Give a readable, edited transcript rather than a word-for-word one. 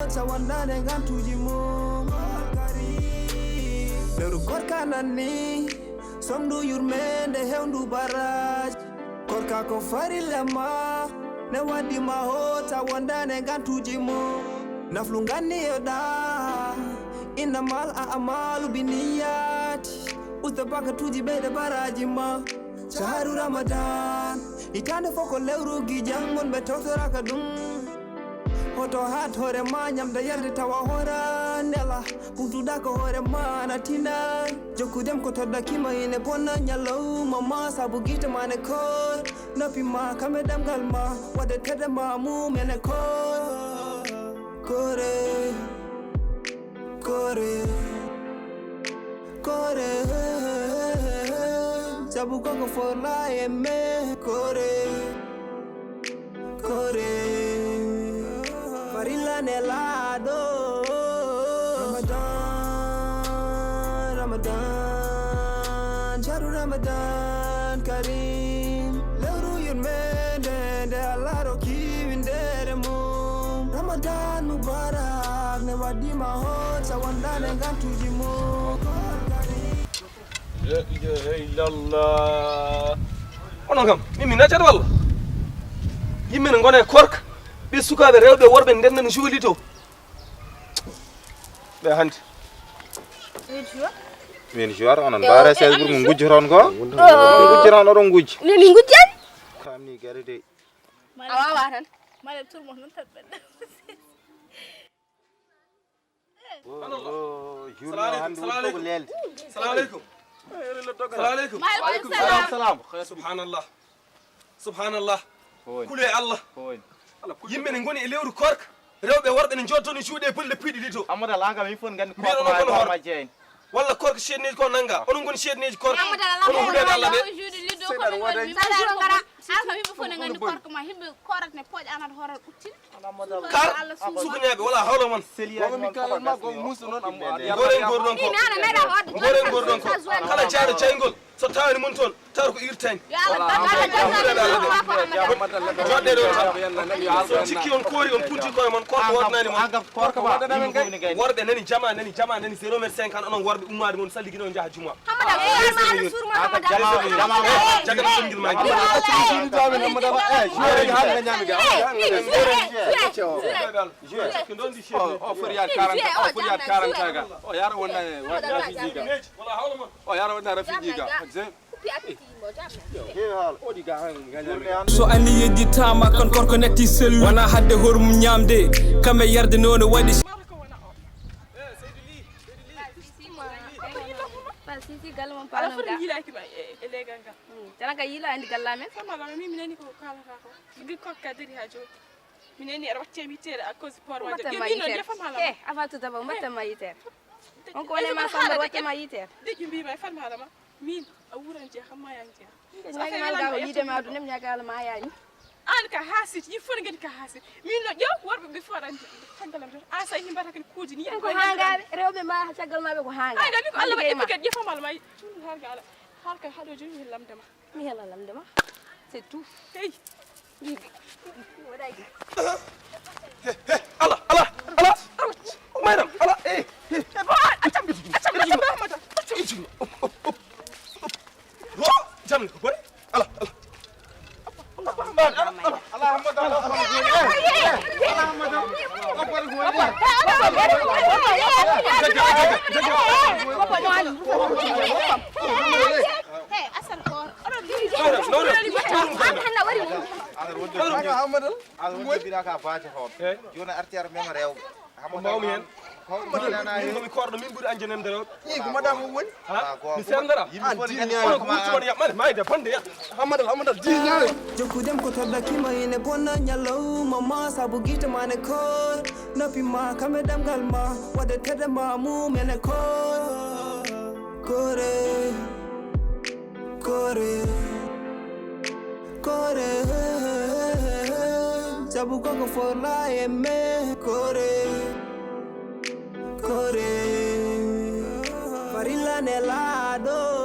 mahota wandane gantuji mum lewru korka nanni somdu yurmende hewndu baraj korka ko farilema ne waddi mahota wandane gantuji mum naflu ganni yoda innamal a'malu biniyati usta bakatuji bede baraji ma shahru ramadan itande foko lewru gi jangon be tawtoraka dum hoto hat hore ma nyamda yarde tawa hora nela putuda ko hore ma natina jokudem ko todda kima ine bonna nyalo mama sabu gita mane ko napi ma kamedam galma wade tede ma mu mene ko kore kore kore sabu koko for la eme kore kore farilla nelado Ramadan Ramadan sharu Ramadan karim lewru yurmende de Allah roki windere mum Ramadan mubarak ne wadi mahot sawandane gantuji mum La ilaha illallah onon kam mimi nacata walla yimɓe ne gona e korka ɓe sukaɓe rewɓe worɓe ndenna no cuuli to ɓe hande min juwar onon mbara sey ɓuur mo gujjoton ko gujjoton oɗon gujji nini gujjani kamni gari de a wawa tan male tourmo non tan ɓedda jurno hande woni ko lelde salamu aleykum salamu aleykum maaleykum salam subhanallah subhanallah kule allah yimɓe ne goni e lewru korka rewɓe worɓe ne jotto no cuuɗe pulle piɗi ɗi to amada langa mi fon gandi mbiɗo non kono hoor walla korka ceedneji ko nanga onon goni ceedneji korka onon huɗede allah ɓe kar sukañaɓe wala hawla man goren gorɗon ko goren gorɗon ko kala jaaɗo caygol so tawani mon toon tawa ko irtani joɗɗe ɗo tan so cikki on koori on punti koye mon korko wodnani mon worɓe nani jama nani 0,5 an onon worɓe ummade mon salligui on jaaha juma jagata songil ma o foriat 40 ga o yara wonna rafiji ga o yara wonna rafiji ga so ani yedditama kon korko netti sellu wana hadde hormum ñamde kamɓe yarde nono waɗi sisi galle mon paano ga yilaki ba e legal ga tan ka yila andi galla men sama ga mi mineni ko kala ka ko gi ko kadiri ha jo mineni ar wacce mi tere a cause por wajo gi no defa mala avant tout d'abord matta ma yiter on ko ne ma samba wacce ma yiter digi bi may fan mala ma min a wuran je xam ma yang je so ay mal ga yide ma du nem nyagal ma yaani an ka hasit yi fon ngadi ka hasit min no jew worbe be forante tagalam tan asa yi mbata kan kuudi ni ko hangabe rewbe ma tagal ma be ko hanga ay dami ko Allah ba etiquette je famal may tun harga halka hado jowi lamdema mi hela lamdema c'est tout hey Allah madam Allah acam jam ko bari Allah mi kordo min buri anjenem dara ko madam woni mi sendara may de fande ya hamadal dinare jokudem ko todda kima ine bonna nyalo mama sabu gita mane ko napi ma kamedam galma wade tede ma mu mene ko kore kore kore sabu koko for la eme kore kore farilla nelado